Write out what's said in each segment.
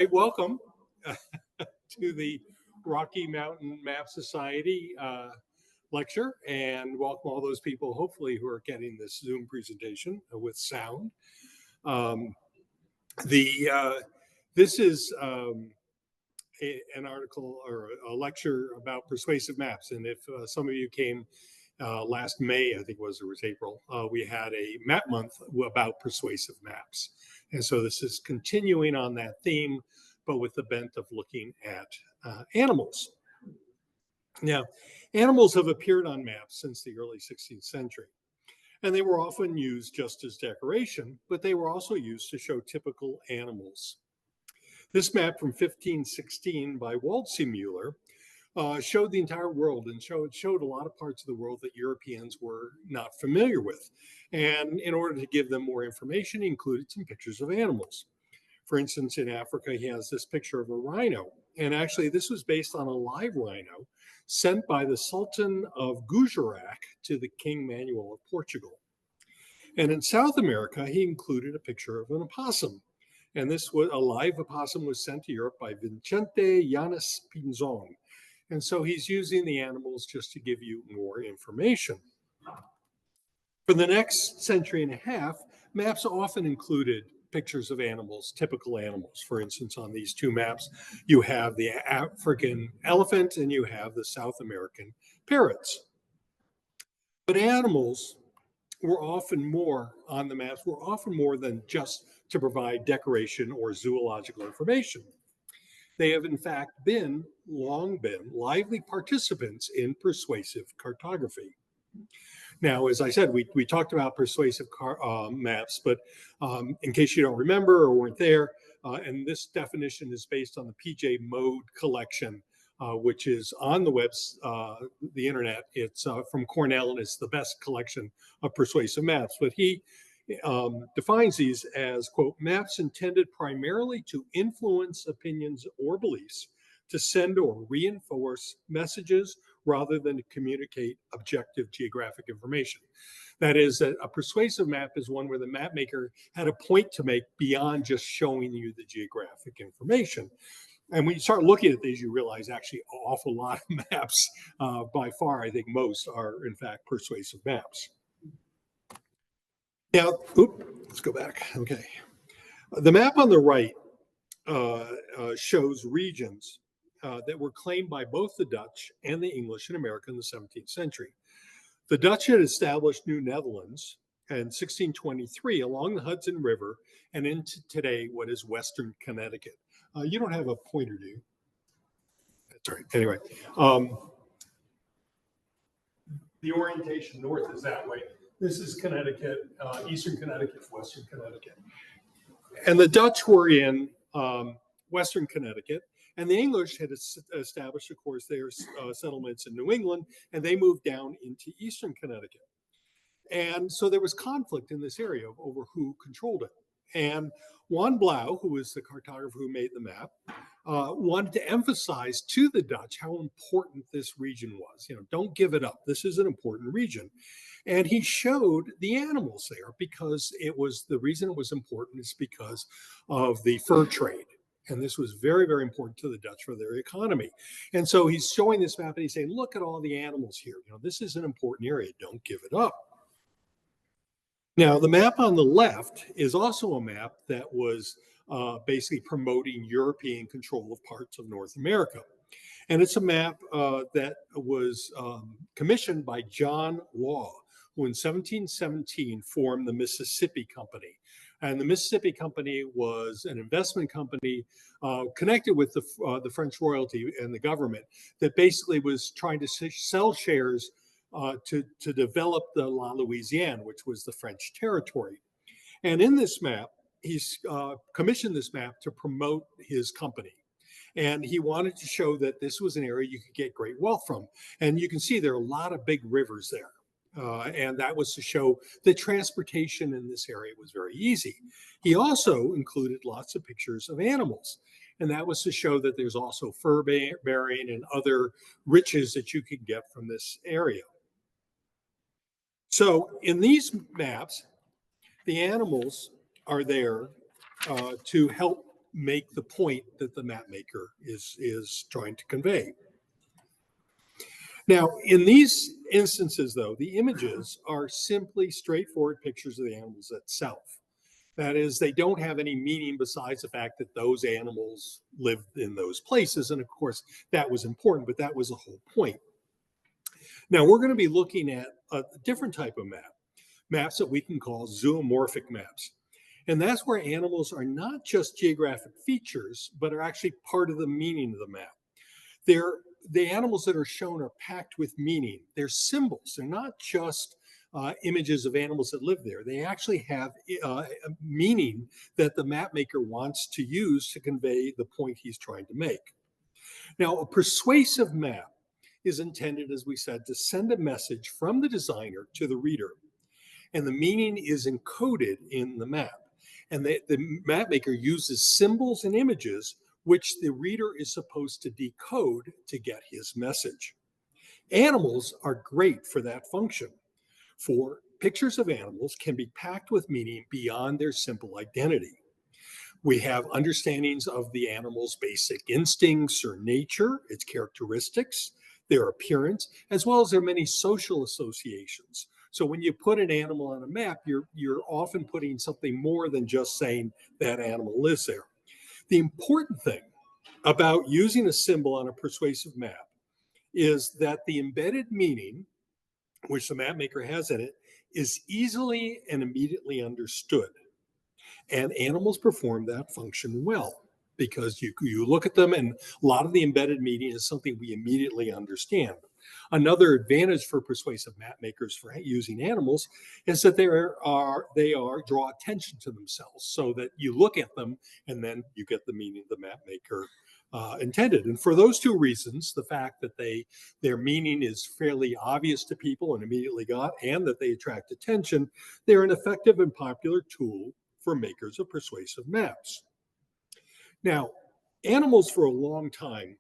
Hey, welcome to the Rocky Mountain Map Society lecture, and welcome all those people, hopefully, who are getting this Zoom presentation with sound. This is an article or a lecture about persuasive maps, and if some of you came last May, I think it was April, we had a map month about persuasive maps. And so this is continuing on that theme, but with the bent of looking at animals. Now, animals have appeared on maps since the early 16th century, and they were often used just as decoration, but they were also used to show typical animals. This map from 1516 by Waldseemüller showed the entire world, and showed a lot of parts of the world that Europeans were not familiar with. And in order to give them more information, he included some pictures of animals. For instance, in Africa, he has this picture of a rhino. And actually, this was based on a live rhino sent by the Sultan of Gujarat to the King Manuel of Portugal. And in South America, he included a picture of an opossum. And this was a live opossum was sent to Europe by Vicente Yanes Pinzon. And so he's using the animals just to give you more information. For the next century and a half, maps often included pictures of animals, typical animals. For instance, on these two maps, you have the African elephant and you have the South American parrots. But animals were often more on the maps, were often more than just to provide decoration or zoological information. They have in fact long been lively participants in persuasive cartography. Now, as I said, we talked about persuasive maps, but in case you don't remember or weren't there, and this definition is based on the PJ Mode collection, which is on the internet. It's from Cornell, and it's the best collection of persuasive maps. But he defines these as, quote, maps intended primarily to influence opinions or beliefs, to send or reinforce messages rather than to communicate objective geographic information. That is, that a persuasive map is one where the map maker had a point to make beyond just showing you the geographic information. And when you start looking at these, you realize actually an awful lot of maps, by far, I think most are in fact persuasive maps. Now, let's go back. Okay. The map on the right shows regions that were claimed by both the Dutch and the English in America in the 17th century. The Dutch had established New Netherlands in 1623 along the Hudson River and into today what is Western Connecticut. You don't have a pointer, do you? That's right. Anyway, the orientation north is that way. This is Connecticut, Eastern Connecticut, Western Connecticut. And the Dutch were in Western Connecticut, and the English had established, of course, their settlements in New England, and they moved down into Eastern Connecticut. And so there was conflict in this area over who controlled it. And Juan Blau, who was the cartographer who made the map, wanted to emphasize to the Dutch how important this region was. Don't give it up. This is an important region. And he showed the animals there because the reason it was important is because of the fur trade. And this was very, very important to the Dutch for their economy. And so he's showing this map and he's saying, look at all the animals here. This is an important area. Don't give it up. Now, the map on the left is also a map that was basically promoting European control of parts of North America. And it's a map that was commissioned by John Law, who in 1717 formed the Mississippi Company. And the Mississippi Company was an investment company connected with the French royalty and the government that basically was trying to sell shares to develop the La Louisiane, which was the French territory. And in this map, he's commissioned this map to promote his company. And he wanted to show that this was an area you could get great wealth from. And you can see there are a lot of big rivers there. And that was to show that transportation in this area was very easy. He also included lots of pictures of animals. And that was to show that there's also fur bearing and other riches that you could get from this area. So in these maps, the animals are there to help make the point that the map maker is trying to convey. Now, in these instances, though, the images are simply straightforward pictures of the animals itself. That is, they don't have any meaning besides the fact that those animals lived in those places. And of course, that was important, but that was the whole point. Now, we're going to be looking at a different type of map, maps that we can call zoomorphic maps. And that's where animals are not just geographic features, but are actually part of the meaning of the map. The animals that are shown are packed with meaning. They're symbols. They're not just images of animals that live there. They actually have a meaning that the map maker wants to use to convey the point he's trying to make. Now, a persuasive map is intended, as we said, to send a message from the designer to the reader. And the meaning is encoded in the map. And the map maker uses symbols and images which the reader is supposed to decode to get his message. Animals are great for that function. For pictures of animals can be packed with meaning beyond their simple identity. We have understandings of the animal's basic instincts or nature, its characteristics, their appearance, as well as their many social associations. So when you put an animal on a map, you're often putting something more than just saying that animal lives there. The important thing about using a symbol on a persuasive map is that the embedded meaning, which the map maker has in it, is easily and immediately understood. And animals perform that function well because you look at them and a lot of the embedded meaning is something we immediately understand. Another advantage for persuasive map makers for using animals is that they draw attention to themselves so that you look at them and then you get the meaning the map maker intended. And for those two reasons, the fact that their meaning is fairly obvious to people and immediately got, and that they attract attention, they're an effective and popular tool for makers of persuasive maps. Now, animals for a long time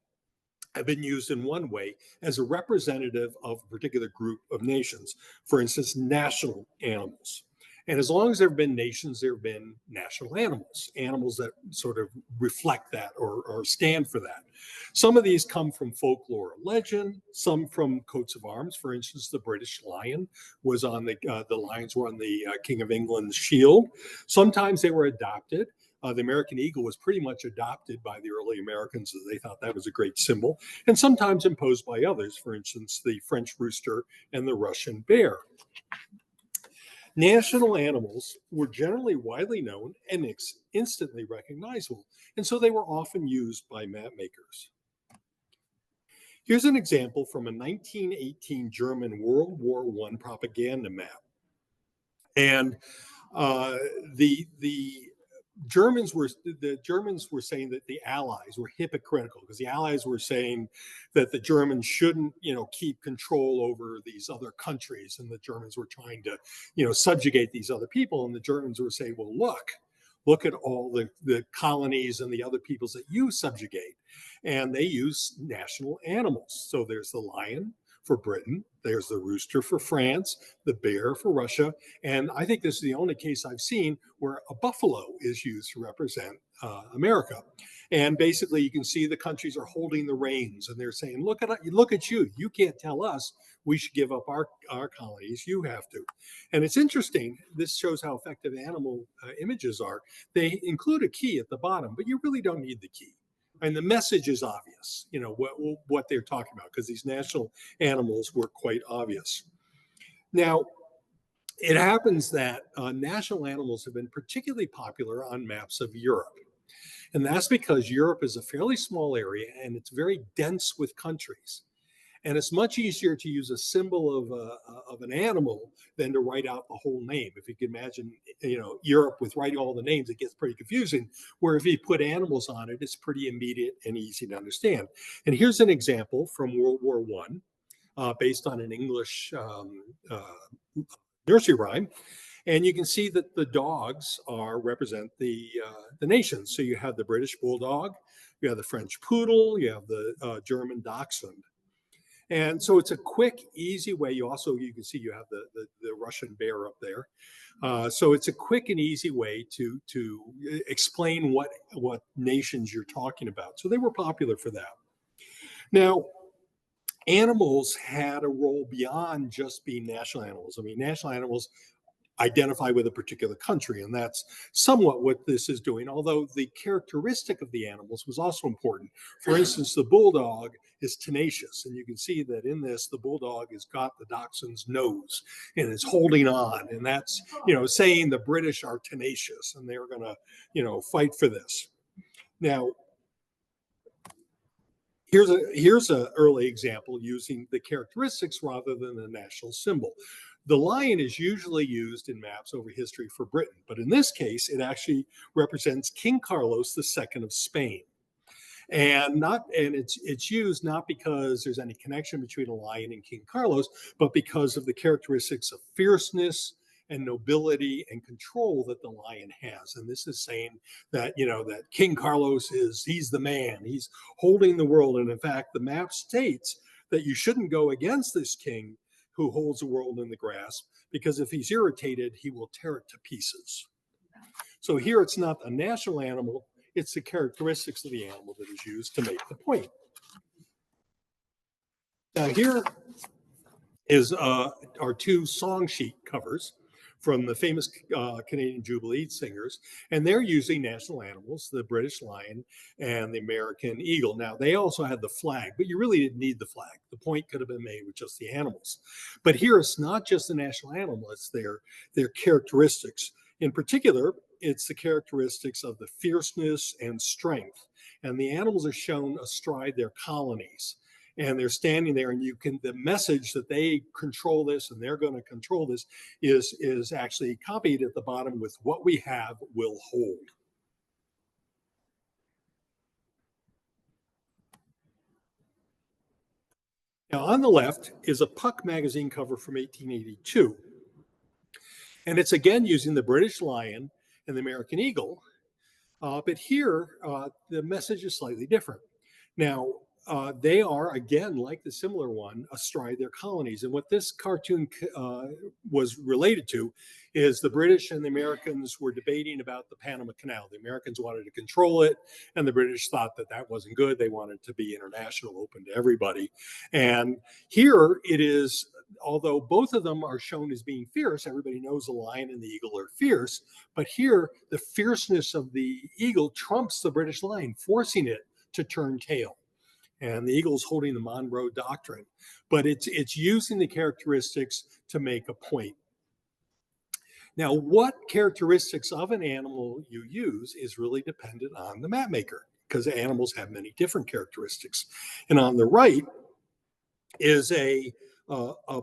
have been used in one way as a representative of a particular group of nations. For instance, national animals. And as long as there have been nations, there have been national animals, animals that sort of reflect that or stand for that. Some of these come from folklore or legend, some from coats of arms. For instance, the British lion was on the lions were on the King of England's shield. Sometimes they were adopted. The American eagle was pretty much adopted by the early Americans. They thought that was a great symbol, and sometimes imposed by others, for instance, the French rooster and the Russian bear. National animals were generally widely known and instantly recognizable, and so they were often used by map makers. Here's an example from a 1918 German World War I propaganda map. And the Germans were saying that the Allies were hypocritical because the Allies were saying that the Germans shouldn't, keep control over these other countries, and the Germans were trying to, subjugate these other people. And the Germans were saying, well, look at all the colonies and the other peoples that you subjugate, and they use national animals. So there's the lion for Britain, there's the rooster for France, the bear for Russia, and I think this is the only case I've seen where a buffalo is used to represent America. And basically, you can see the countries are holding the reins, and they're saying, "Look at you! You can't tell us we should give up our colonies. You have to." And it's interesting. This shows how effective animal images are. They include a key at the bottom, but you really don't need the key. And the message is obvious, what they're talking about, because these national animals were quite obvious. Now, it happens that national animals have been particularly popular on maps of Europe. And that's because Europe is a fairly small area and it's very dense with countries. And it's much easier to use a symbol of an animal than to write out the whole name. If you can imagine, Europe with writing all the names, it gets pretty confusing. Where if you put animals on it, it's pretty immediate and easy to understand. And here's an example from World War I, based on an English nursery rhyme. And you can see that the dogs represent the nations. So you have the British Bulldog, you have the French Poodle, you have the German Dachshund. And so it's a quick, easy way. You can see you have the Russian bear up there. So it's a quick and easy way to explain what nations you're talking about. So they were popular for that. Now, animals had a role beyond just being national animals. I mean, national animals identify with a particular country, and that's somewhat what this is doing, although the characteristic of the animals was also important. For instance, the bulldog is tenacious, and you can see that in this, the bulldog has got the dachshund's nose and is holding on, and that's, saying the British are tenacious and they're going to, fight for this. Now, here's a early example using the characteristics rather than the national symbol. The lion is usually used in maps over history for Britain, but in this case, it actually represents King Carlos II of Spain. And it's used not because there's any connection between a lion and King Carlos, but because of the characteristics of fierceness and nobility and control that the lion has. And this is saying that, that King Carlos he's the man, he's holding the world. And in fact, the map states that you shouldn't go against this king who holds the world in the grasp, because if he's irritated, he will tear it to pieces. So here it's not a national animal, it's the characteristics of the animal that is used to make the point. Now here is our two song sheet covers from the famous Canadian Jubilee singers, and they're using national animals, the British lion and the American eagle. Now, they also had the flag, but you really didn't need the flag. The point could have been made with just the animals. But here it's not just the national animal, it's their characteristics. In particular, it's the characteristics of the fierceness and strength. And the animals are shown astride their colonies. And they're standing there, and the message that they control this and they're going to control this is actually copied at the bottom with "what we have will hold." Now, on the left is a Puck magazine cover from 1882. And it's again using the British lion and the American eagle. But here, the message is slightly different. Now, they are, again, like the similar one, astride their colonies. And what this cartoon was related to is the British and the Americans were debating about the Panama Canal. The Americans wanted to control it, and the British thought that that wasn't good. They wanted to be international, open to everybody. And here it is, although both of them are shown as being fierce, everybody knows the lion and the eagle are fierce, but here the fierceness of the eagle trumps the British lion, forcing it to turn tail. And the eagle's holding the Monroe Doctrine, but it's using the characteristics to make a point. Now, what characteristics of an animal you use is really dependent on the map maker, because animals have many different characteristics. And on the right is a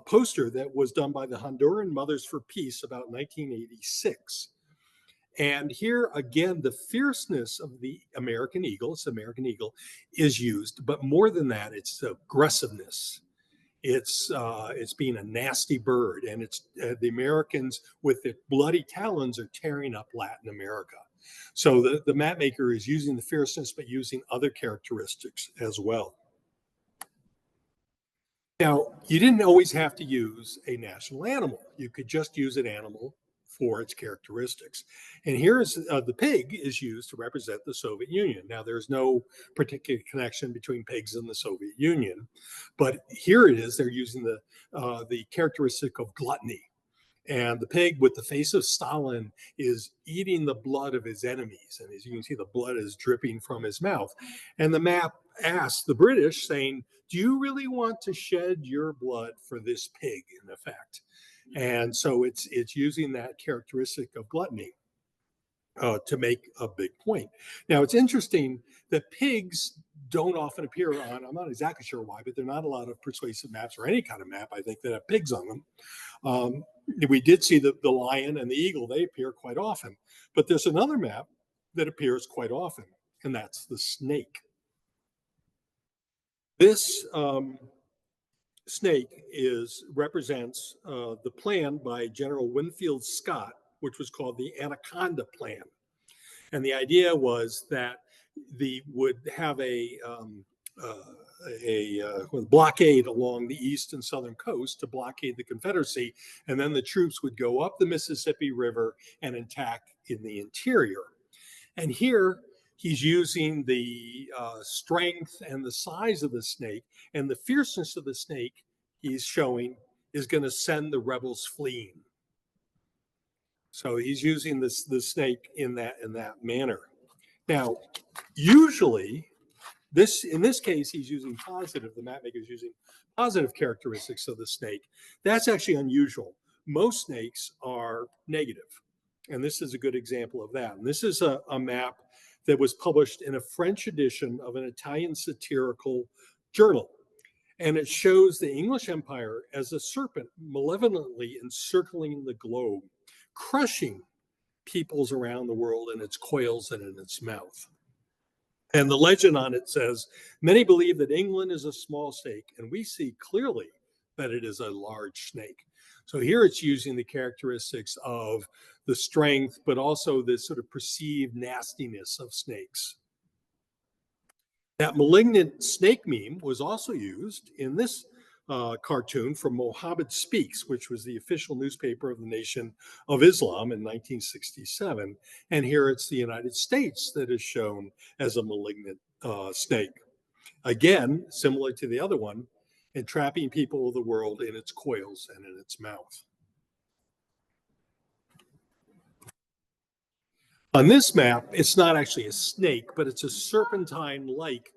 poster that was done by the Honduran Mothers for Peace about 1986. And here again, the fierceness of the American eagle, it's the American eagle, is used. But more than that, it's aggressiveness. It's being a nasty bird, and it's the Americans with their bloody talons are tearing up Latin America. So the map maker is using the fierceness, but using other characteristics as well. Now, you didn't always have to use a national animal. You could just use an animal for its characteristics. And here's the pig is used to represent the Soviet Union. Now, there's no particular connection between pigs and the Soviet Union, but here it is. They're using the characteristic of gluttony. And the pig with the face of Stalin is eating the blood of his enemies. And as you can see, the blood is dripping from his mouth. And the map asks the British, saying, do you really want to shed your blood for this pig, in effect? And so it's using that characteristic of gluttony to make a big point. Now, it's interesting that pigs don't often appear on, I'm not exactly sure why, but there are not a lot of persuasive maps or any kind of map, I think, that have pigs on them. We did see the lion and the eagle, they appear quite often. But there's another map that appears quite often, and that's the snake. This snake represents the plan by General Winfield Scott, which was called the Anaconda Plan. And the idea was that would have a blockade along the east and southern coast to blockade the Confederacy, and then the troops would go up the Mississippi River and attack in the interior. And here he's using the strength and the size of the snake and the fierceness of the snake he's showing is going to send the rebels fleeing. So he's using the snake in that manner. Now, usually, in this case, he's using positive. The map maker is using positive characteristics of the snake. That's actually unusual. Most snakes are negative, and this is a good example of that. And this is a map that was published in a French edition of an Italian satirical journal. And it shows the English Empire as a serpent malevolently encircling the globe, crushing peoples around the world in its coils and in its mouth. And the legend on it says, many believe that England is a small snake, and we see clearly that it is a large snake. So here it's using the characteristics of the strength, but also this sort of perceived nastiness of snakes. That malignant snake meme was also used in this cartoon from Mohammed Speaks, which was the official newspaper of the Nation of Islam in 1967. And here it's the United States that is shown as a malignant snake. Again, similar to the other one, entrapping people of the world in its coils and in its mouth. On this map, it's not actually a snake, but it's a serpentine-like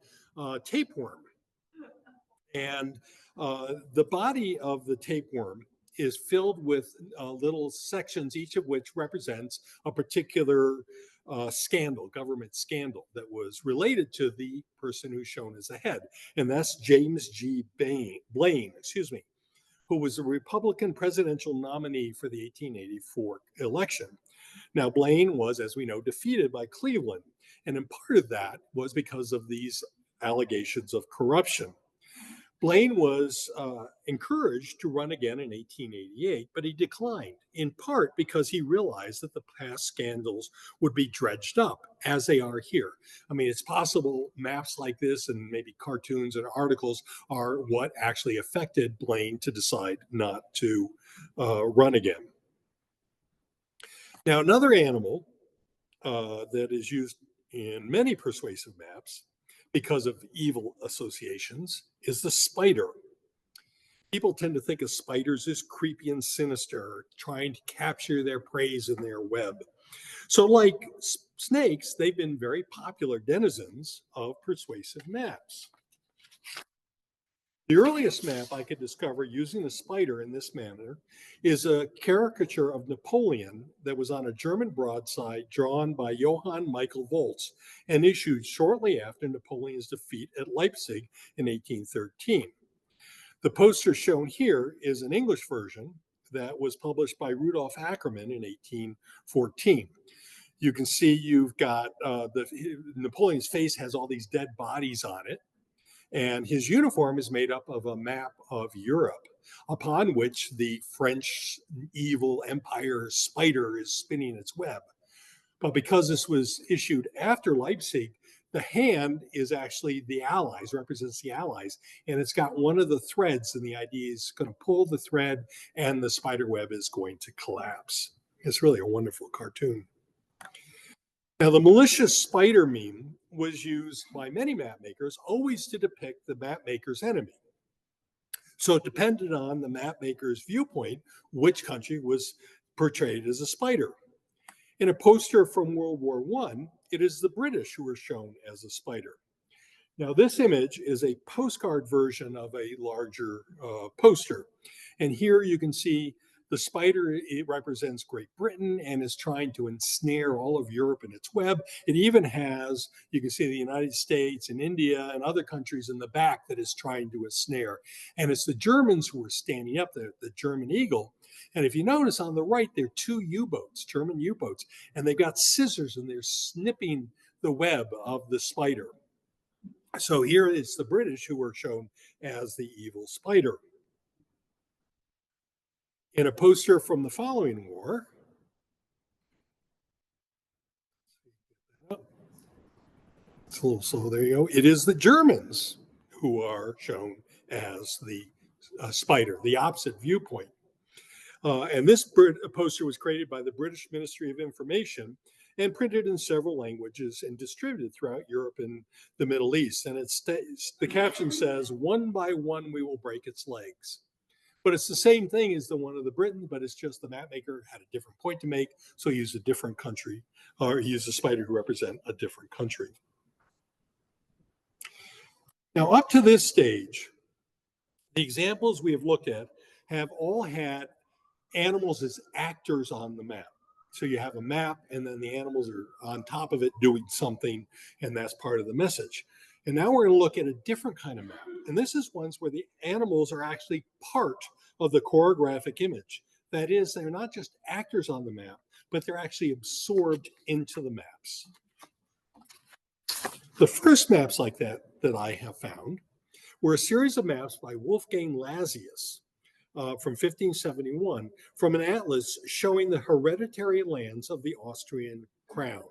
tapeworm. And the body of the tapeworm is filled with little sections, each of which represents a particular scandal, government scandal that was related to the person who's shown as a head. And that's James G. Blaine, who was a Republican presidential nominee for the 1884 election. Now, Blaine was, as we know, defeated by Cleveland. And in part of that was because of these allegations of corruption. Blaine was encouraged to run again in 1888, but he declined, in part because he realized that the past scandals would be dredged up, as they are here. I mean, it's possible maps like this and maybe cartoons and articles are what actually affected Blaine to decide not to run again. Now, another animal that is used in many persuasive maps because of evil associations is the spider. People tend to think of spiders as creepy and sinister, trying to capture their prey in their web. So like snakes, they've been very popular denizens of persuasive maps. The earliest map I could discover using the spider in this manner is a caricature of Napoleon that was on a German broadside drawn by Johann Michael Volz and issued shortly after Napoleon's defeat at Leipzig in 1813. The poster shown here is an English version that was published by Rudolf Ackermann in 1814. You can see you've got Napoleon's face has all these dead bodies on it. And his uniform is made up of a map of Europe, upon which the French evil empire spider is spinning its web. But because this was issued after Leipzig, the hand is actually the Allies, represents the Allies, and it's got one of the threads, and the idea is going to pull the thread, and the spider web is going to collapse. It's really a wonderful cartoon. Now, the malicious spider meme was used by many map makers always to depict the map maker's enemy. So it depended on the map maker's viewpoint which country was portrayed as a spider. In a poster from World War I, it is the British who are shown as a spider. Now, this image is a postcard version of a larger poster. And here you can see the spider, it represents Great Britain and is trying to ensnare all of Europe in its web. It even has, you can see the United States and India and other countries in the back that is trying to ensnare. And it's the Germans who are standing up there, the German eagle. And if you notice on the right, there are two U-boats, German U-boats, and they've got scissors and they're snipping the web of the spider. So here it's the British who are shown as the evil spider. In a poster from the following war, it's a little slow, there you go. It is the Germans who are shown as the spider, the opposite viewpoint. And this poster was created by the British Ministry of Information and printed in several languages and distributed throughout Europe and the Middle East. And the caption says, "One by one we will break its legs." But it's the same thing as the one of the Britain, but it's just the map maker had a different point to make, so he used a different country, or he used a spider to represent a different country. Now, up to this stage, the examples we have looked at have all had animals as actors on the map. So you have a map, and then the animals are on top of it doing something, and that's part of the message. And now we're going to look at a different kind of map. And this is ones where the animals are actually part of the choreographic image. That is, they're not just actors on the map, but they're actually absorbed into the maps. The first maps like that I have found were a series of maps by Wolfgang Lazius from 1571 from an atlas showing the hereditary lands of the Austrian crown.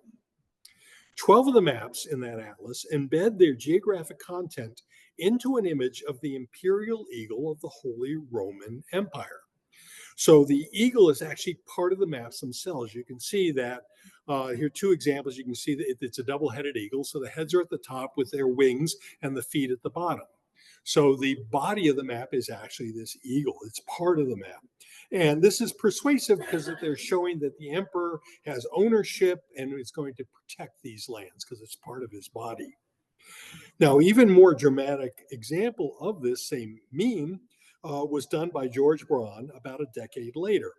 12 of the maps in that atlas embed their geographic content into an image of the imperial eagle of the Holy Roman Empire. So the eagle is actually part of the maps themselves. You can see that here are two examples. You can see that it's a double-headed eagle. So the heads are at the top with their wings and the feet at the bottom. So the body of the map is actually this eagle. It's part of the map. And this is persuasive because they're showing that the emperor has ownership and is going to protect these lands because it's part of his body. Now, even more dramatic example of this same meme was done by George Braun about a decade later.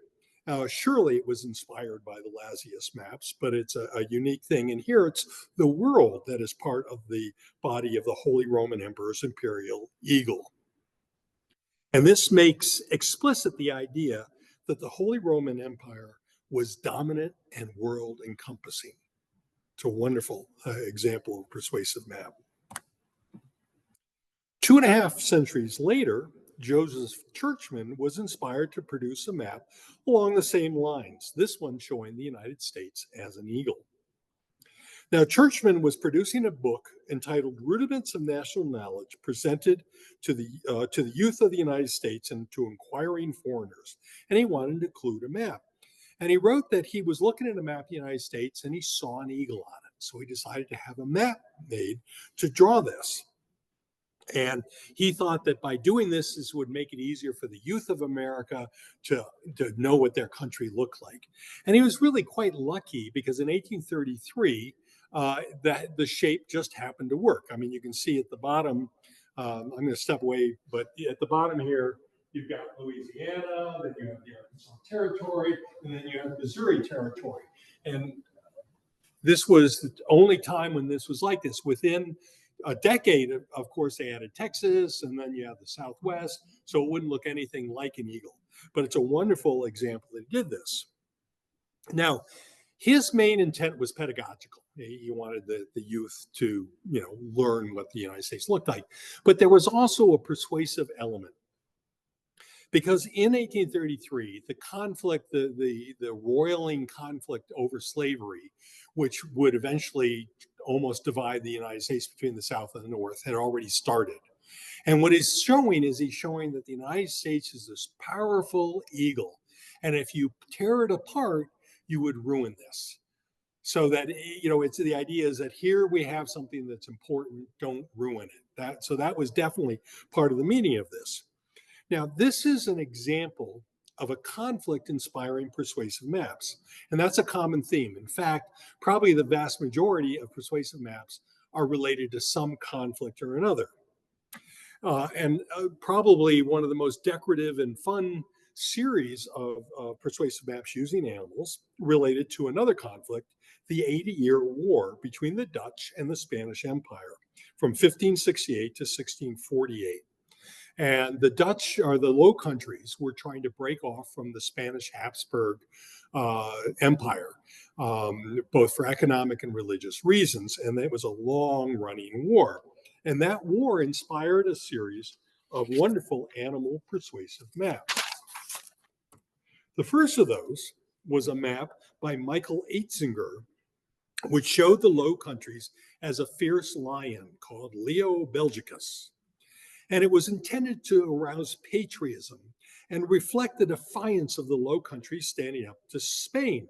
Surely it was inspired by the Lazius maps, but it's a unique thing. And here it's the world that is part of the body of the Holy Roman Emperor's imperial eagle. And this makes explicit the idea that the Holy Roman Empire was dominant and world encompassing. It's a wonderful example of persuasive map. 2.5 centuries later, Joseph Churchman was inspired to produce a map along the same lines, this one showing the United States as an eagle. Now, Churchman was producing a book entitled Rudiments of National Knowledge, presented to the youth of the United States and to inquiring foreigners, and he wanted to include a map. And he wrote that he was looking at a map of the United States and he saw an eagle on it. So he decided to have a map made to draw this. And he thought that by doing this, this would make it easier for the youth of America to know what their country looked like. And he was really quite lucky because in 1833, that the shape just happened to work. I mean, you can see at the bottom, I'm going to step away, but at the bottom here, you've got Louisiana, then you have the Arkansas Territory, and then you have Missouri Territory. And this was the only time when this was like this. Within a decade, of course, they added Texas, and then you have the Southwest, so it wouldn't look anything like an eagle. But it's a wonderful example that he did this. Now, his main intent was pedagogical. He wanted the youth to, learn what the United States looked like. But there was also a persuasive element. Because in 1833, the conflict, the roiling conflict over slavery, which would eventually almost divide the United States between the South and the North, had already started. And what he's showing that the United States is this powerful eagle. And if you tear it apart, you would ruin this. So that, it's the idea is that here we have something that's important, don't ruin it. So that was definitely part of the meaning of this. Now, this is an example of a conflict inspiring persuasive maps. And that's a common theme. In fact, probably the vast majority of persuasive maps are related to some conflict or another. And probably one of the most decorative and fun series of persuasive maps using animals related to another conflict, the 80-Year War between the Dutch and the Spanish Empire from 1568 to 1648. And the Dutch, or the Low Countries, were trying to break off from the Spanish Habsburg Empire, both for economic and religious reasons. And it was a long-running war. And that war inspired a series of wonderful animal persuasive maps. The first of those was a map by Michael Aitzinger, which showed the Low Countries as a fierce lion called Leo Belgicus. And it was intended to arouse patriotism and reflect the defiance of the Low Countries standing up to Spain.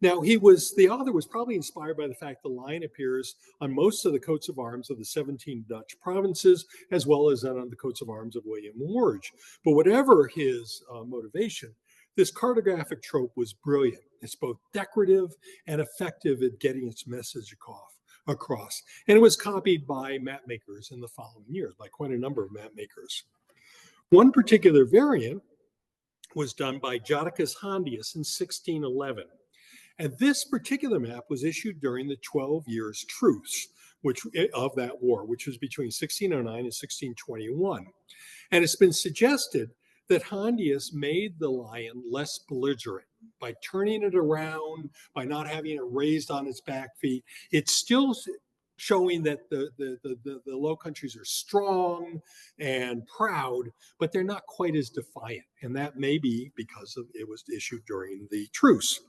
Now, the author was probably inspired by the fact the lion appears on most of the coats of arms of the 17 Dutch provinces, as well as on the coats of arms of William Warge. But whatever his motivation, this cartographic trope was brilliant. It's both decorative and effective at getting its message across. And it was copied by map makers in the following years, by quite a number of map makers. One particular variant was done by Jodocus Hondius in 1611. And this particular map was issued during the 12 years truce of that war, which was between 1609 and 1621. And it's been suggested that Hondius made the lion less belligerent by turning it around, by not having it raised on its back feet. It's still showing that the Low Countries are strong and proud, but they're not quite as defiant. And that may be because it was issued during the truce.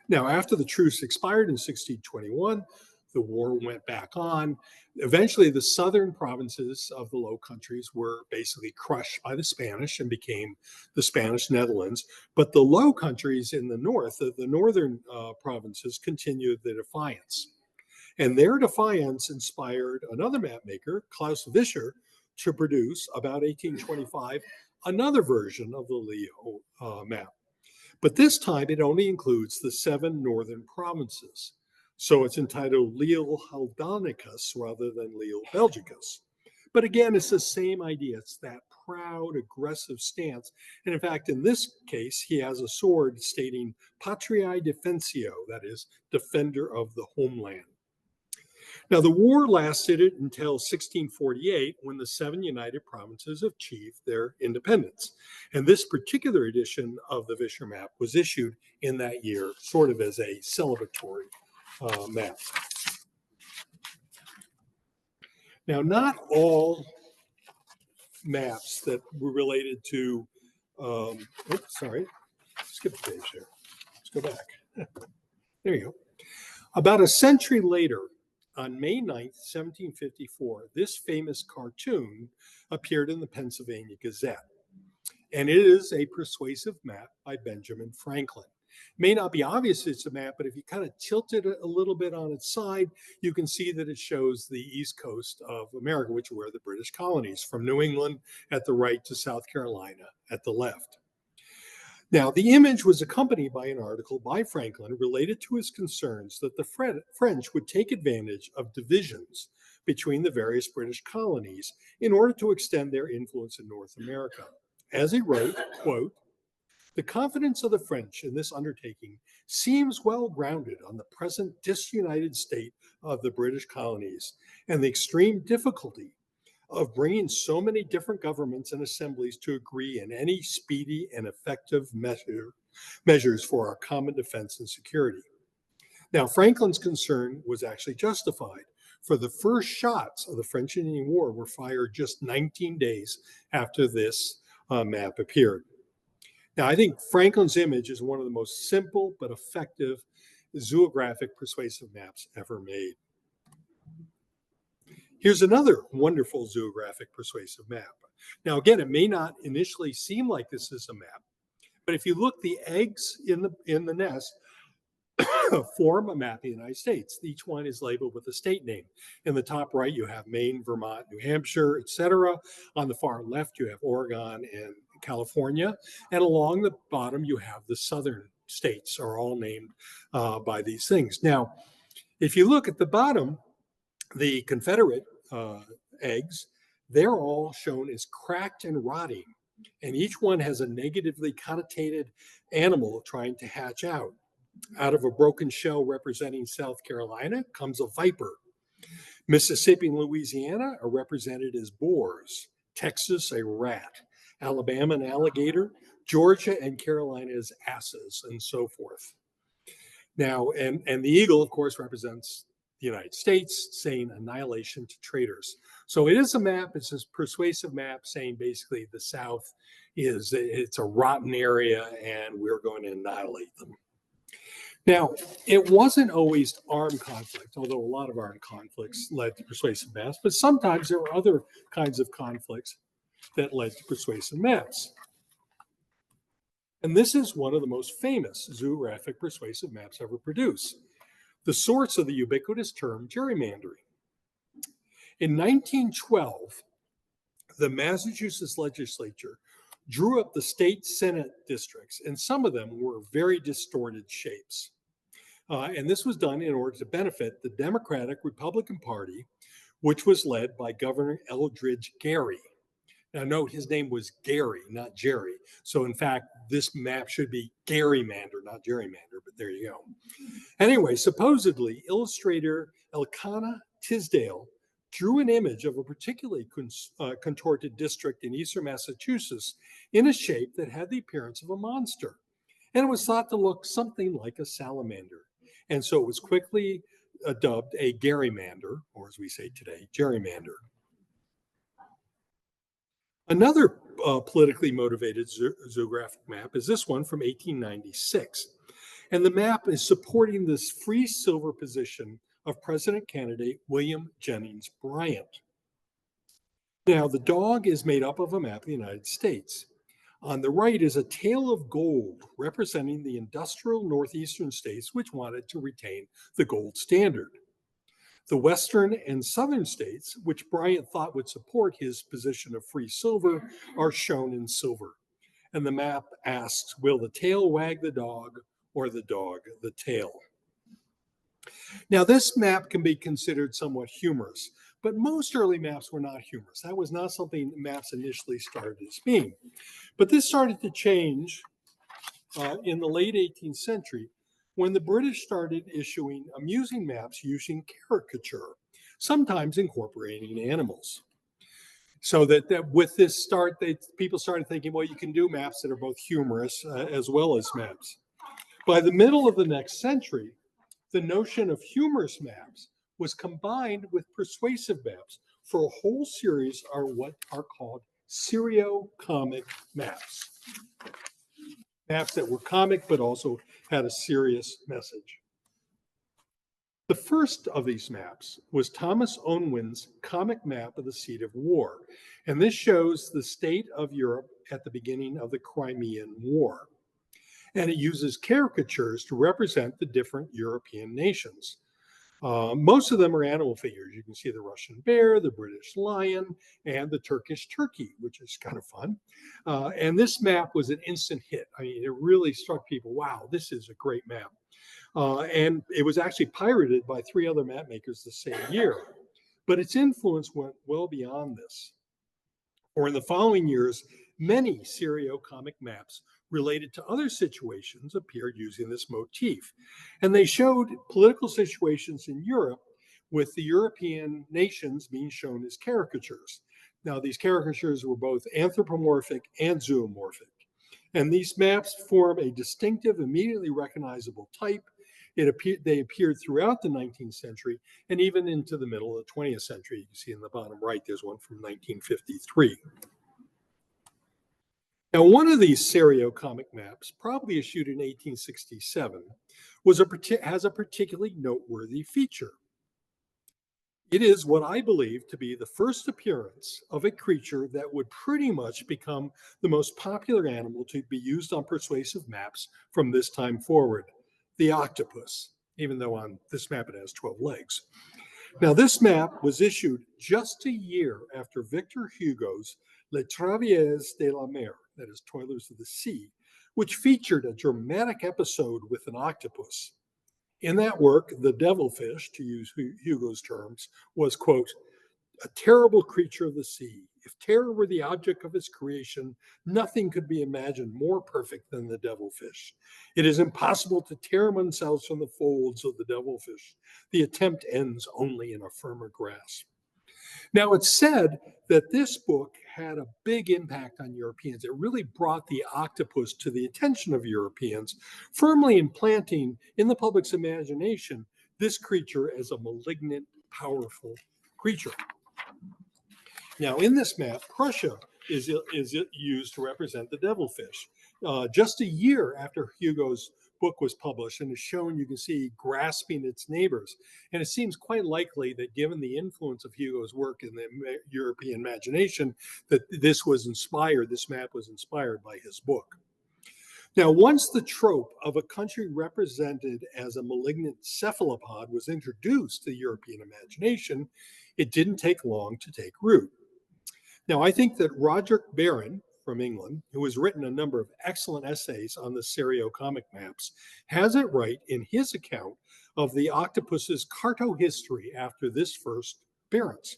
Now, after the truce expired in 1621, the war went back on. Eventually, the southern provinces of the Low Countries were basically crushed by the Spanish and became the Spanish Netherlands. But the Low Countries in the north, the northern provinces, continued their defiance. And their defiance inspired another map maker, Claus Vischer, to produce, about 1825, another version of the Leo map. But this time it only includes the 7 northern provinces. So it's entitled Leo Heldanicus rather than Leo Belgicus. But again, it's the same idea. It's that proud, aggressive stance. And in fact, in this case, he has a sword stating Patriae Defensio, that is, defender of the homeland. Now, the war lasted until 1648, when the 7 united provinces achieved their independence. And this particular edition of the Vischer map was issued in that year, sort of as a celebratory map. Now, not all maps that were related to, skip a page there. Let's go back. There you go. About a century later, on May 9th, 1754, this famous cartoon appeared in the Pennsylvania Gazette. And it is a persuasive map by Benjamin Franklin. It may not be obvious it's a map, but if you kind of tilt it a little bit on its side, you can see that it shows the east coast of America, which were the British colonies, from New England at the right to South Carolina at the left. Now, the image was accompanied by an article by Franklin related to his concerns that the French would take advantage of divisions between the various British colonies in order to extend their influence in North America. As he wrote, quote, "The confidence of the French in this undertaking seems well grounded on the present disunited state of the British colonies and the extreme difficulty of bringing so many different governments and assemblies to agree in any speedy and effective measures for our common defense and security." Now, Franklin's concern was actually justified, for the first shots of the French-Indian War were fired just 19 days after this map appeared. Now, I think Franklin's image is one of the most simple but effective zoographic persuasive maps ever made. Here's another wonderful zoographic persuasive map. Now, again, it may not initially seem like this is a map, but if you look, the eggs in the nest form a map of the United States. Each one is labeled with a state name. In the top right, you have Maine, Vermont, New Hampshire, etc. On the far left, you have Oregon and California. And along the bottom, you have the southern states are all named by these things. Now, if you look at the bottom, the Confederate eggs, they're all shown as cracked and rotting. And each one has a negatively connotated animal trying to hatch out. Out of a broken shell representing South Carolina comes a viper. Mississippi and Louisiana are represented as boars. Texas, a rat. Alabama, an alligator. Georgia and Carolina as asses, and so forth. Now, and the eagle, of course, represents the United States, saying annihilation to traitors. So it is a map. It's a persuasive map saying basically the South it's a rotten area and we're going to annihilate them. Now, it wasn't always armed conflict, although a lot of armed conflicts led to persuasive maps, but sometimes there were other kinds of conflicts that led to persuasive maps. And this is one of the most famous zoographic persuasive maps ever produced, the source of the ubiquitous term gerrymandering. In 1912, the Massachusetts legislature drew up the state Senate districts, and some of them were very distorted shapes. And this was done in order to benefit the Democratic Republican Party, which was led by Governor Eldridge Gerry. Now, note his name was Gary, not Jerry. So, in fact, this map should be Gerrymander, not gerrymander, but there you go. Anyway, supposedly, illustrator Elkanah Tisdale drew an image of a particularly contorted district in eastern Massachusetts in a shape that had the appearance of a monster. And it was thought to look something like a salamander. And so it was quickly dubbed a gerrymander, or as we say today, gerrymander. Another politically motivated zoographic map is this one from 1896. And the map is supporting this free silver position of President candidate William Jennings Bryan. Now, the dog is made up of a map of the United States. On the right is a tail of gold representing the industrial northeastern states which wanted to retain the gold standard. The western and southern states, which Bryant thought would support his position of free silver, are shown in silver. And the map asks, will the tail wag the dog or the dog the tail? Now, this map can be considered somewhat humorous, but most early maps were not humorous. That was not something maps initially started as being. But this started to change in the late 18th century when the British started issuing amusing maps using caricature, sometimes incorporating animals. So that with this start, people started thinking, well, you can do maps that are both humorous as well as maps. By the middle of the next century, the notion of humorous maps was combined with persuasive maps for a whole series of what are called serio-comic maps. Maps that were comic but also had a serious message. The first of these maps was Thomas Unwin's comic map of the seat of war, and this shows the state of Europe at the beginning of the Crimean War. And it uses caricatures to represent the different European nations. Most of them are animal figures. You can see the Russian bear, the British lion, and the Turkish turkey, which is kind of fun. And this map was an instant hit. I mean, it really struck people, wow, this is a great map. And it was actually pirated by 3 other map makers the same year. But its influence went well beyond this. Or in the following years, many serio-comic maps related to other situations appeared using this motif. And they showed political situations in Europe with the European nations being shown as caricatures. Now, these caricatures were both anthropomorphic and zoomorphic. And these maps form a distinctive, immediately recognizable type. They appeared throughout the 19th century and even into the middle of the 20th century. You can see in the bottom right, there's one from 1953. Now, one of these serio-comic maps, probably issued in 1867, has a particularly noteworthy feature. It is what I believe to be the first appearance of a creature that would pretty much become the most popular animal to be used on persuasive maps from this time forward, the octopus, even though on this map it has 12 legs. Now, this map was issued just a year after Victor Hugo's Les Travailleurs de la Mer, that is, Toilers of the Sea, which featured a dramatic episode with an octopus. In that work, the devilfish, to use Hugo's terms, was, quote, a terrible creature of the sea. If terror were the object of his creation, nothing could be imagined more perfect than the devilfish. It is impossible to tear oneself from the folds of the devilfish. The attempt ends only in a firmer grasp. Now, it's said that this book had a big impact on Europeans. It really brought the octopus to the attention of Europeans, firmly implanting in the public's imagination this creature as a malignant, powerful creature. Now, in this map, Prussia is used to represent the devilfish. Just a year after Hugo's book was published and is shown, you can see, grasping its neighbors. And it seems quite likely that given the influence of Hugo's work in the European imagination, that this map was inspired by his book. Now, once the trope of a country represented as a malignant cephalopod was introduced to the European imagination, it didn't take long to take root. Now, I think that Roderick Barron from England, who has written a number of excellent essays on the serio-comic maps, has it right in his account of the octopus's cartohistory after this first appearance.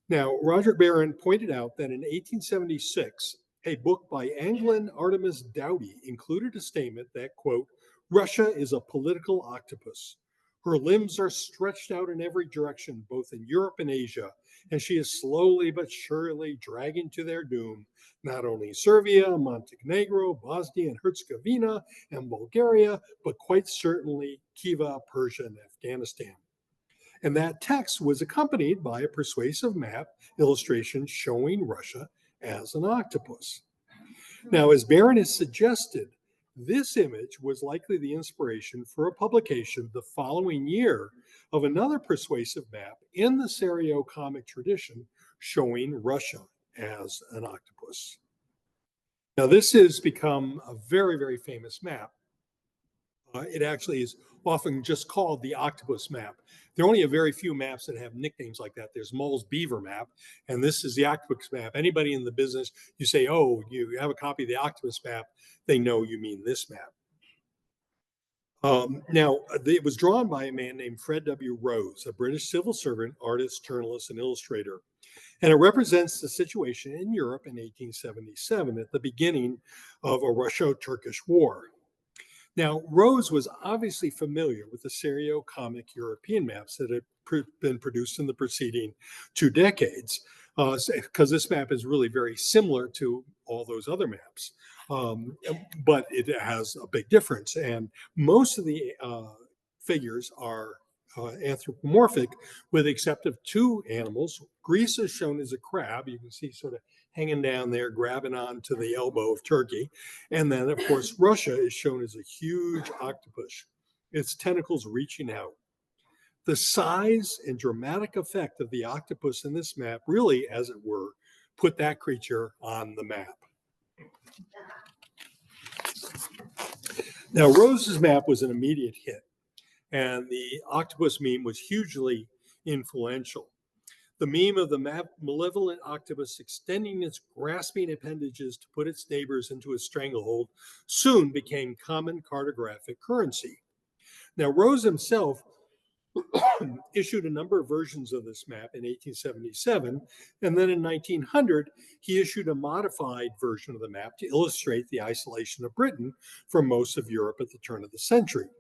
Now, Roderick Barron pointed out that in 1876, a book by Anglin Artemis Doughty included a statement that, quote, Russia is a political octopus. Her limbs are stretched out in every direction, both in Europe and Asia, and she is slowly but surely dragging to their doom not only Serbia, Montenegro, Bosnia and Herzegovina, and Bulgaria, but quite certainly Khiva, Persia, and Afghanistan. And that text was accompanied by a persuasive map illustration showing Russia as an octopus. Now, as Barron has suggested, this image was likely the inspiration for a publication the following year of another persuasive map in the serio-comic tradition showing Russia as an octopus. Now, this has become a very, very famous map. It actually is often just called the octopus map. There are only a very few maps that have nicknames like that. There's Mull's beaver map, and this is the octopus map. Anybody in the business, you say, oh, you have a copy of the octopus map, they know you mean this map. Now, it was drawn by a man named Fred W. Rose, a British civil servant, artist, journalist, and illustrator. And it represents the situation in Europe in 1877 at the beginning of a Russo-Turkish war. Now, Rose was obviously familiar with the serio-comic European maps that had been produced in the preceding 2 decades, because this map is really very similar to all those other maps, but it has a big difference. And most of the figures are anthropomorphic, with the exception of 2 animals. Greece is shown as a crab. You can see sort of hanging down there, grabbing on to the elbow of Turkey. And then, of course, Russia is shown as a huge octopus, its tentacles reaching out. The size and dramatic effect of the octopus in this map really, as it were, put that creature on the map. Now, Rose's map was an immediate hit, and the octopus meme was hugely influential. The meme of the malevolent octopus extending its grasping appendages to put its neighbors into a stranglehold soon became common cartographic currency. Now, Rose himself issued a number of versions of this map in 1877, and then in 1900, he issued a modified version of the map to illustrate the isolation of Britain from most of Europe at the turn of the century.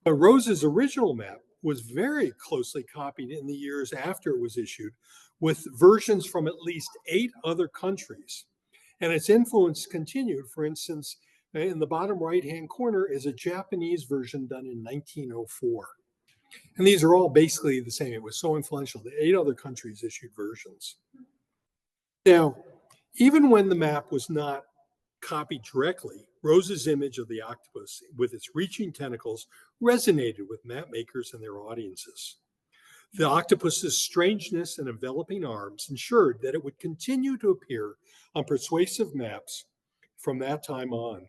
But Rose's original map was very closely copied in the years after it was issued, with versions from at least 8 other countries. And its influence continued. For instance, in the bottom right-hand corner is a Japanese version done in 1904. And these are all basically the same. It was so influential that 8 other countries issued versions. Now, even when the map was not copied directly, Rose's image of the octopus with its reaching tentacles resonated with map makers and their audiences. The octopus's strangeness and enveloping arms ensured that it would continue to appear on persuasive maps from that time on.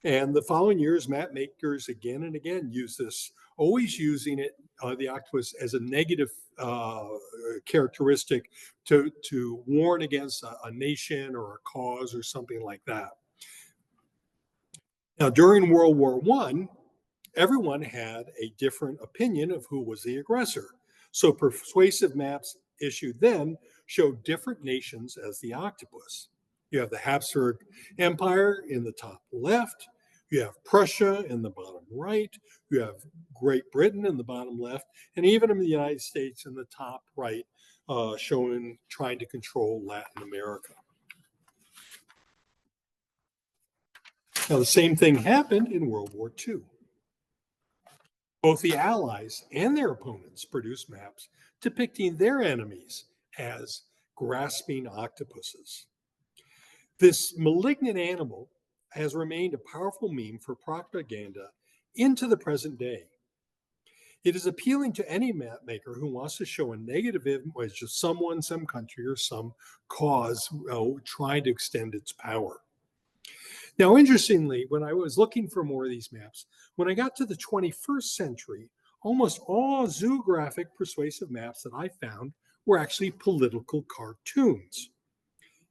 And the following years, map makers again and again used this, always using it, the octopus, as a negative characteristic to warn against a nation or a cause or something like that. Now, during World War I, everyone had a different opinion of who was the aggressor. So persuasive maps issued then showed different nations as the octopus. You have the Habsburg Empire in the top left. You have Prussia in the bottom right. You have Great Britain in the bottom left. And even in the United States in the top right, showing trying to control Latin America. Now, the same thing happened in World War II. Both the Allies and their opponents produced maps depicting their enemies as grasping octopuses. This malignant animal has remained a powerful meme for propaganda into the present day. It is appealing to any map maker who wants to show a negative image of someone, some country, or some cause trying to extend its power. Now, interestingly, when I was looking for more of these maps, when I got to the 21st century, almost all zoographic persuasive maps that I found were actually political cartoons.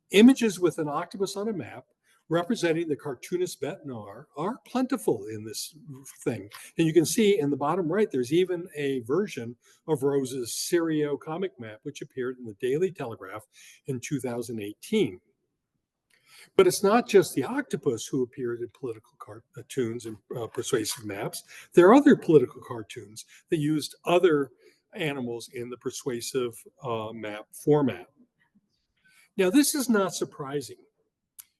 Images with an octopus on a map representing the cartoonist bête noire are plentiful in this thing. And you can see in the bottom right, there's even a version of Rose's Serio comic map, which appeared in the Daily Telegraph in 2018. But it's not just the octopus who appeared in political cartoons and persuasive maps. There are other political cartoons that used other animals in the persuasive map format. Now, this is not surprising,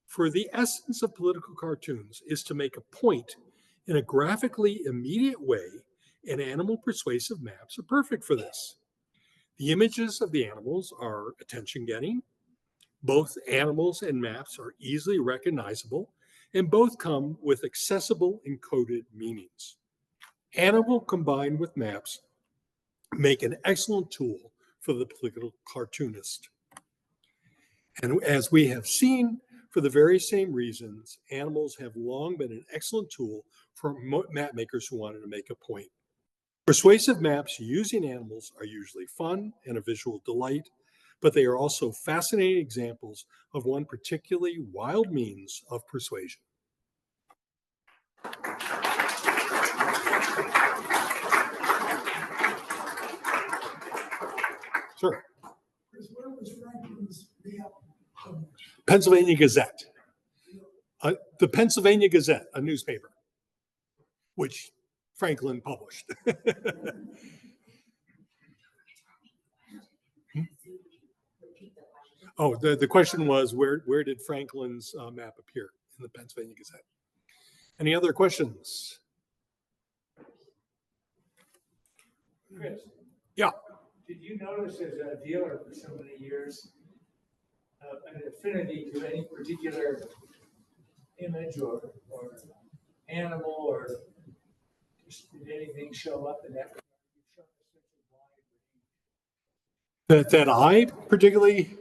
for the essence of political cartoons is to make a point in a graphically immediate way, and animal persuasive maps are perfect for this. The images of the animals are attention-getting. Both animals and maps are easily recognizable, and both come with accessible encoded meanings. Animal combined with maps make an excellent tool for the political cartoonist. And as we have seen, for the very same reasons, animals have long been an excellent tool for map makers who wanted to make a point. Persuasive maps using animals are usually fun and a visual delight, but they are also fascinating examples of one particularly wild means of persuasion. Sure. Where was Franklin's map published? Pennsylvania Gazette. The Pennsylvania Gazette, a newspaper, which Franklin published. Oh, the question was, where did Franklin's map appear in the Pennsylvania Gazette? Any other questions? Chris, Yeah. did you notice as a dealer for so many years an affinity to any particular image or animal, or did anything show up in that? That I particularly,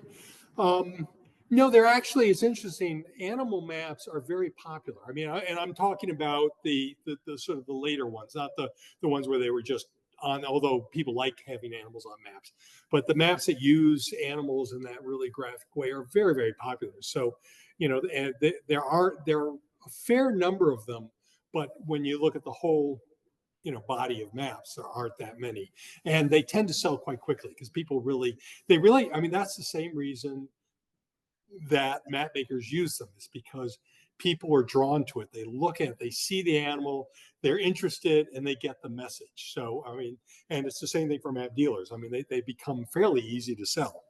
no, they're actually, it's interesting. Animal maps are very popular. I mean, and I'm talking about the sort of the later ones, not the ones where they were just on, although people like having animals on maps, but the maps that use animals in that really graphic way are very, very popular. So, you know, and there are a fair number of them, but when you look at the whole, you know, body of maps, there aren't that many, and they tend to sell quite quickly because people really, I mean, that's the same reason that map makers use them, is because people are drawn to it. They look at it, they see the animal, they're interested, and they get the message. So, I mean, and it's the same thing for map dealers. I mean, they become fairly easy to sell.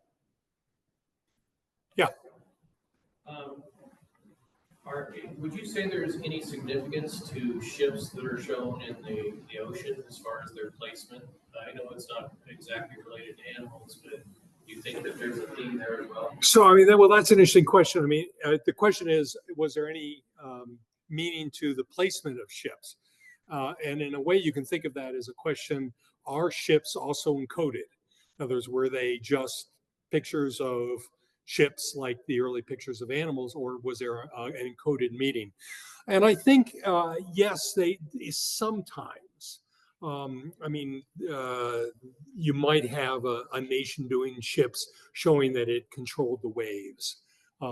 Yeah. Would you say there's any significance to ships that are shown in the ocean as far as their placement? I know it's not exactly related to animals, but do you think that there's a theme there as well? So, I mean, well, that's an interesting question. I mean, the question is, was there any meaning to the placement of ships? And in a way, you can think of that as a question, are ships also encoded? In other words, were they just pictures of ships like the early pictures of animals, or was there an encoded meaning? And I think, yes, they sometimes. I mean, you might have a nation doing ships showing that it controlled the waves,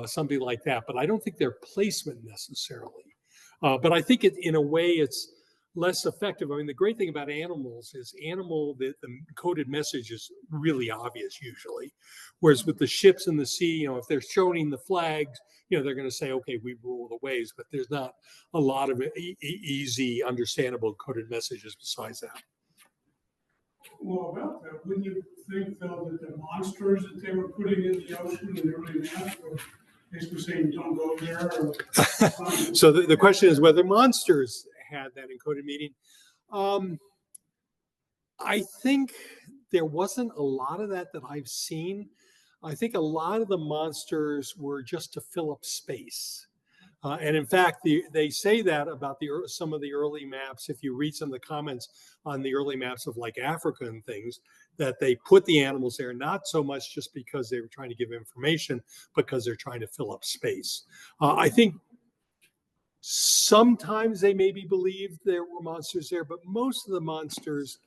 something like that. But I don't think their placement necessarily. But I think in a way, it's less effective. I mean, the great thing about animals is the coded message is really obvious usually. Whereas with the ships in the sea, you know, if they're showing the flags, you know, they're going to say, okay, we rule the waves, but there's not a lot of easy, understandable coded messages besides that. Well, about that, wouldn't you think, though, that the monsters that they were putting in the ocean in the early maps were basically saying, don't go there? Or So the question is whether monsters had that encoded meaning. I think there wasn't a lot of that I've seen. I think a lot of the monsters were just to fill up space. And in fact, they say that about some of the early maps. If you read some of the comments on the early maps of like Africa and things, that they put the animals there not so much just because they were trying to give information, because they're trying to fill up space. I think sometimes they maybe believed there were monsters there, but most of the monsters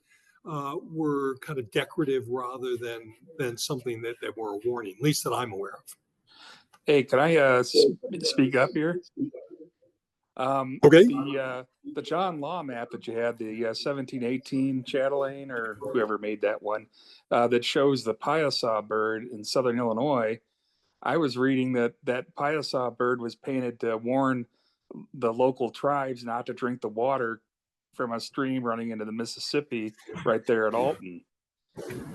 were kind of decorative rather than something that were a warning, at least that I'm aware of. Hey, can I speak up here? Okay. The John Law map that you had, the 1718 chatelaine or whoever made that one, that shows the Piasa bird in southern Illinois. I was reading that Piasa bird was painted to warn the local tribes not to drink the water from a stream running into the Mississippi right there at Alton.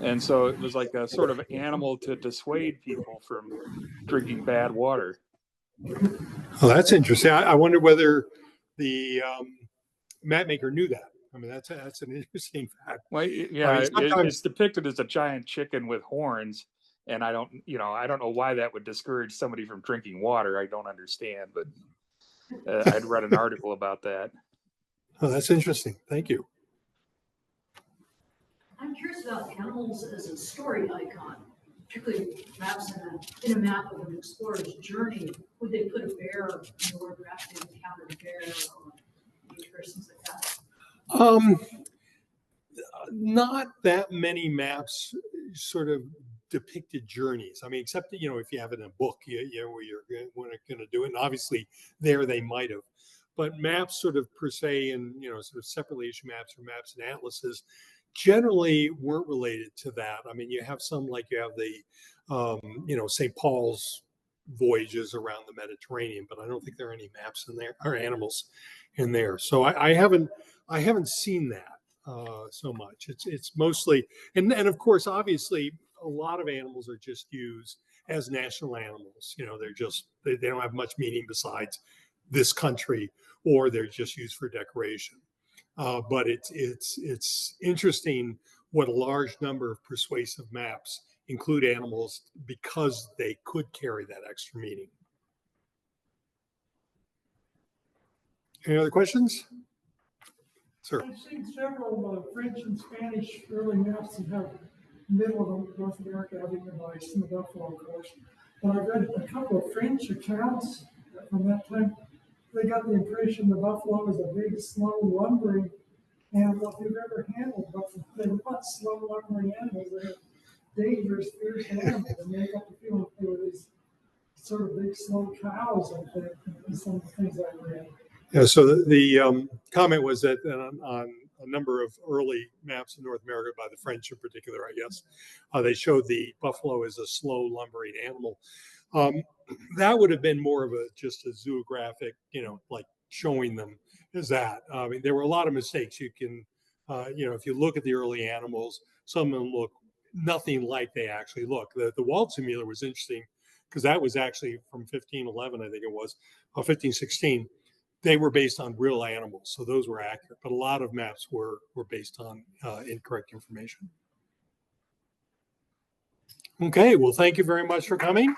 And so it was like a sort of animal to dissuade people from drinking bad water. Well, that's interesting. I wonder whether the map maker knew that. I mean, that's an interesting fact. Well, yeah, it's depicted as a giant chicken with horns, and I don't know why that would discourage somebody from drinking water. I don't understand, but I'd read an article about that. Oh, that's interesting. Thank you. I'm curious about animals as a story icon, particularly perhaps in a map of an explorer's journey. Would they put a bear in the word perhaps they encountered a bear or persons like that? Not that many maps sort of depicted journeys. I mean, except if you have it in a book, where you're going to do it. And obviously, there they might have. But maps, sort of per se, and sort of separately issued maps or maps and atlases, generally weren't related to that. I mean, you have some like you have the St. Paul's voyages around the Mediterranean, but I don't think there are any maps in there or animals in there. So I haven't seen that so much. It's mostly and of course, obviously, a lot of animals are just used as national animals. They're just they don't have much meaning besides this country, or they're just used for decoration. But it's interesting what a large number of persuasive maps include animals because they could carry that extra meaning. Any other questions? Sir. I've seen several French and Spanish early maps that have middle of North America having the mice and the buffalo, of course. But I've read a couple of French accounts from that time. They got the impression the buffalo is a big, slow, lumbering animal. If you've ever handled buffalo, they're not slow, lumbering animals. They're dangerous, fierce animals. And they got the feeling they were these sort of big, slow cows, I think, and some of the things I read. Yeah, so the comment was that on a number of early maps in North America, by the French in particular, I guess, they showed the buffalo as a slow, lumbering animal. That would have been more of just a zoographic, like showing them as that. I mean, there were a lot of mistakes. You can, if you look at the early animals, some of them look nothing like they actually look. The Waldseemüller was interesting because that was actually from 1511, I think it was, or 1516. They were based on real animals, so those were accurate. But a lot of maps were based on incorrect information. Okay, well, thank you very much for coming.